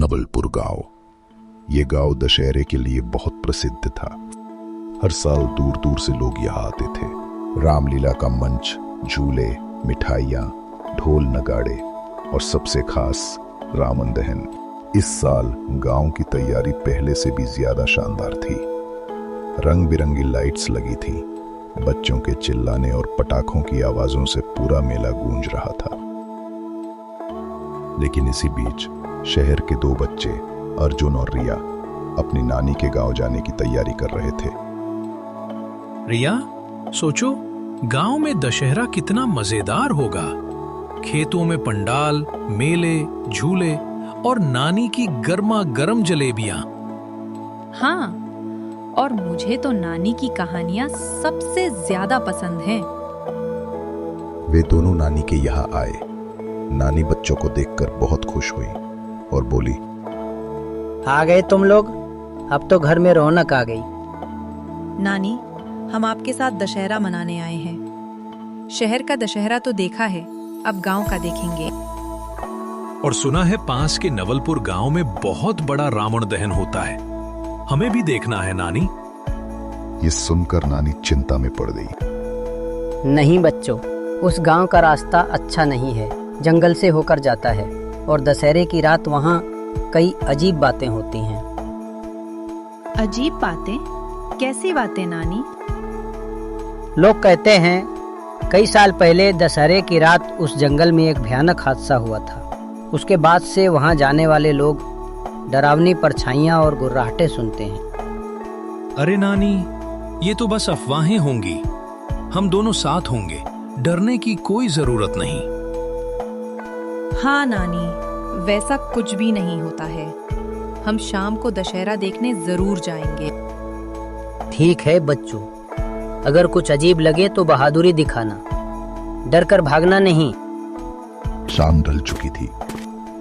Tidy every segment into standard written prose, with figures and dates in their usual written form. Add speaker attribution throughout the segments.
Speaker 1: नवलपुर गांव। ये गांव दशहरे के लिए बहुत प्रसिद्ध था। हर साल दूर दूर से लोग यहाँ आते थे। रामलीला का मंच, झूले, मिठाइयाँ, ढोल नगाड़े और सबसे खास रावण दहन। इस साल गांव की तैयारी पहले से भी ज्यादा शानदार थी। रंग बिरंगी लाइट्स लगी थी। बच्चों के चिल्लाने और पटाखों की आवाजों से पूरा मेला गूंज रहा था। लेकिन इसी बीच शहर के दो बच्चे अर्जुन और रिया अपनी नानी के गांव जाने की तैयारी कर रहे थे।
Speaker 2: रिया, सोचो गांव में दशहरा कितना मजेदार होगा। खेतों में पंडाल, मेले, झूले और नानी की गर्मा गर्म जलेबियां।
Speaker 3: हाँ, और मुझे तो नानी की कहानियां सबसे ज्यादा पसंद हैं।
Speaker 1: वे दोनों नानी के यहाँ आए। नानी बच्चों को देखकर बहुत खुश हुई और बोली,
Speaker 4: आ गए तुम लोग, अब तो घर में रौनक आ गई।
Speaker 3: नानी, हम आपके साथ दशहरा मनाने आए हैं। शहर का दशहरा तो देखा है, अब गांव का देखेंगे।
Speaker 2: और सुना है पास के नवलपुर गांव में बहुत बड़ा रावण दहन होता है। हमें भी देखना है नानी।
Speaker 1: ये सुनकर नानी चिंता में पड़ गई।
Speaker 4: नहीं बच्चों, उस गांव का रास्ता अच्छा नहीं है, जंगल से होकर जाता है और दशहरे की रात वहाँ कई अजीब बातें होती हैं।
Speaker 3: अजीब बातें? कैसी बातें नानी?
Speaker 4: लोग कहते हैं कई साल पहले दशहरे की रात उस जंगल में एक भयानक हादसा हुआ था। उसके बाद से वहाँ जाने वाले लोग डरावनी परछाइयाँ और गुर्राहटें सुनते हैं।
Speaker 2: अरे नानी, ये तो बस अफवाहें होंगी। हम दोनों साथ होंगे, डरने की कोई जरूरत नहीं।
Speaker 3: हाँ नानी, वैसा कुछ भी नहीं होता है। हम शाम को दशहरा देखने जरूर जाएंगे।
Speaker 4: ठीक है बच्चों, अगर कुछ अजीब लगे तो बहादुरी दिखाना, डर कर भागना नहीं।
Speaker 1: शाम ढल चुकी थी।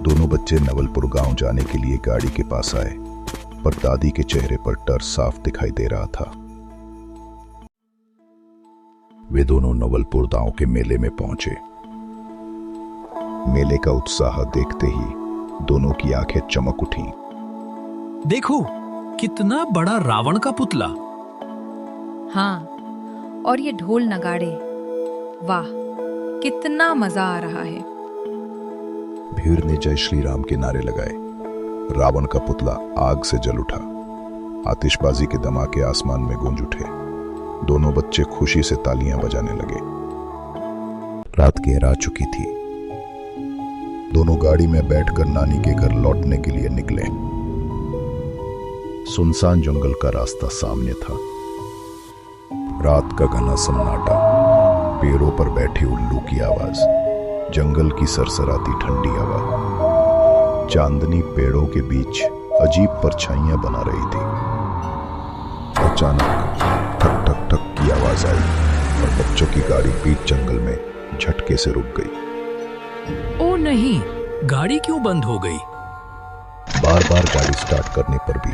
Speaker 1: दोनों बच्चे नवलपुर गांव जाने के लिए गाड़ी के पास आए, पर दादी के चेहरे पर डर साफ दिखाई दे रहा था। वे दोनों नवलपुर गांव के मेले में पहुंचे। मेले का उत्साह देखते ही दोनों की आंखें चमक उठी।
Speaker 2: देखो, कितना बड़ा रावण का पुतला।
Speaker 3: हाँ, और ये ढोल नगाड़े, वाह कितना मजा आ रहा है।
Speaker 1: भीड़ ने जय श्री राम के नारे लगाए। रावण का पुतला आग से जल उठा। आतिशबाजी के धमाके आसमान में गूंज उठे। दोनों बच्चे खुशी से तालियां बजाने लगे। रात गहरा चुकी थी। दोनों गाड़ी में बैठकर नानी के घर लौटने के लिए निकले। सुनसान जंगल का रास्ता सामने था। रात का घना सन्नाटा, पेड़ों पर बैठे उल्लू की आवाज, जंगल की सरसराती ठंडी हवा, चांदनी पेड़ों के बीच अजीब परछाइयां बना रही थी। अचानक ठक ठक ठक की आवाज आई और बच्चों की गाड़ी बीच जंगल में झटके से रुक गई।
Speaker 2: ओ नहीं, गाड़ी क्यों बंद हो गई?
Speaker 1: बार बार गाड़ी स्टार्ट करने पर भी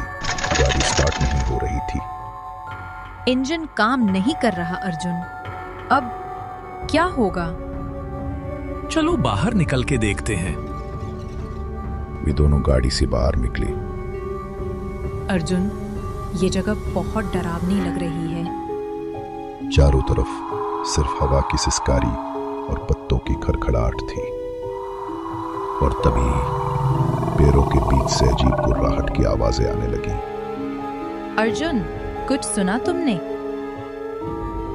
Speaker 1: गाड़ी स्टार्ट नहीं हो रही थी।
Speaker 3: इंजन काम नहीं कर रहा अर्जुन, अब क्या होगा?
Speaker 2: चलो बाहर निकल के देखते हैं।
Speaker 1: वे दोनों गाड़ी से बाहर निकले।
Speaker 3: अर्जुन, ये जगह बहुत डरावनी लग रही है।
Speaker 1: चारों तरफ सिर्फ हवा की सिसकारी और पत्तों की खड़खड़ाहट थी। और तभी पेड़ों के बीच से अजीब गुर्राहट की आवाजें आने लगी।
Speaker 3: अर्जुन, कुछ सुना तुमने?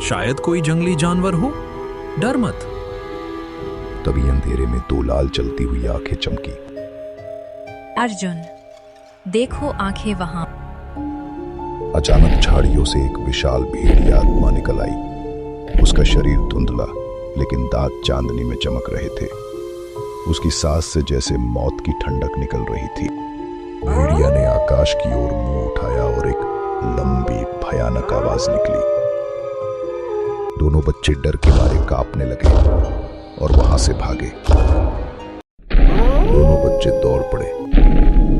Speaker 2: शायद कोई जंगली जानवर हो, डर मत।
Speaker 1: तभी अंधेरे में दो लाल चलती हुई आंखें चमकी।
Speaker 3: अर्जुन, देखो आंखें वहां।
Speaker 1: अचानक झाड़ियों से एक विशाल भेड़िया आत्मा निकल आई। उसका शरीर धुंधला, लेकिन दांत चांदनी में चमक रहे थे। उसकी सांस से जैसे मौत की ठंडक निकल रही थी। भेड़िया ने आकाश की ओर मुंह उठाया और एक लंबी भयानक आवाज निकली। दोनों बच्चे डर के मारे कांपने लगे और वहां से भागे। दोनों बच्चे दौड़ पड़े।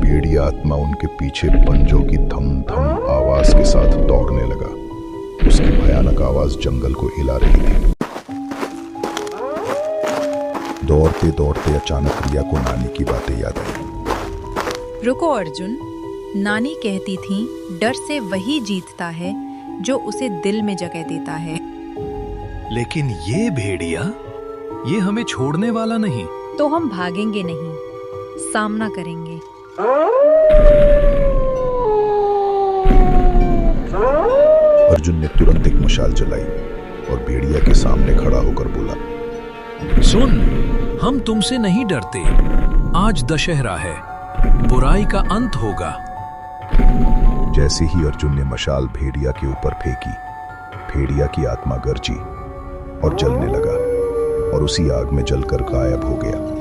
Speaker 1: भेड़िया आत्मा उनके पीछे पंजों की धम धम आवाज के साथ दौड़ने लगा। उसकी भयानक आवाज जंगल को हिला रही थी। दौड़ते दौड़ते अचानक रिया को नानी की बातें याद आई।
Speaker 3: रुको अर्जुन, नानी कहती थी डर से वही जीतता है जो उसे दिल में जगह देता है।
Speaker 2: लेकिन ये भेड़िया, ये हमें छोड़ने वाला नहीं।
Speaker 3: तो हम भागेंगे नहीं, सामना करेंगे।
Speaker 1: अर्जुन ने तुरंत एक मशाल जलाई और भेड़िया के सामने खड़ा होकर बोला,
Speaker 2: सुन, हम तुमसे नहीं डरते। आज दशहरा है, बुराई का अंत होगा।
Speaker 1: जैसे ही अर्जुन ने मशाल भेड़िया के ऊपर फेंकी, भेड़िया की आत्मा गरजी और जलने लगा और उसी आग में जलकर गायब हो गया।